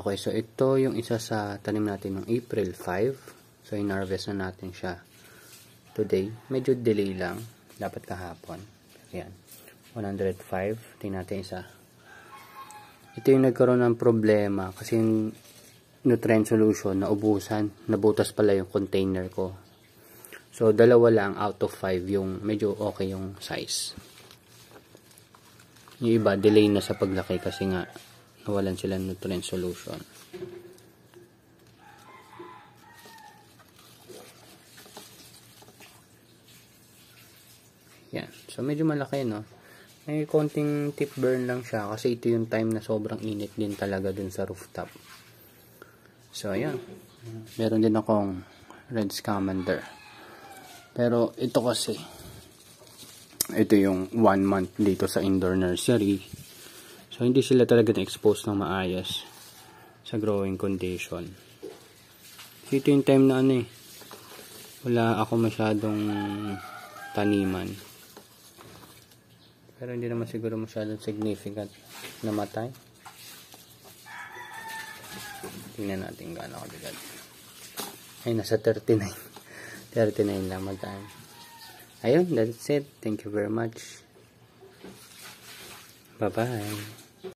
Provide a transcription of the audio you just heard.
Okay, so ito yung isa sa tanim natin ng April 5. So, in-harvest na natin siya today. Medyo delay lang. Dapat kahapon. Ayan. 105. Tingnan natin isa. Ito yung nagkaroon ng problema kasi yung nutrient solution naubusan. Nabutas pala yung container ko. So, dalawa lang out of 5 yung medyo okay yung size. Yung iba, delay na sa paglaki kasi nga nawalan sila ng nutrient solution. Yan. So, medyo malaki, no? May konting tip burn lang siya kasi ito yung time na sobrang init din talaga dun sa rooftop. So, ayan. Meron din akong red scamander. Pero, ito kasi, ito yung 1 month dito sa indoor nursery. So, hindi sila talaga na-expose ng maayos sa growing condition. So, ito yung time na wala ako masyadong taniman. Pero hindi naman siguro masyadong significant na matay. Tingnan natin gaano kabigat. Ay, nasa 39. 39 lang matay. Ayun, that's it. Thank you very much. Bye-bye.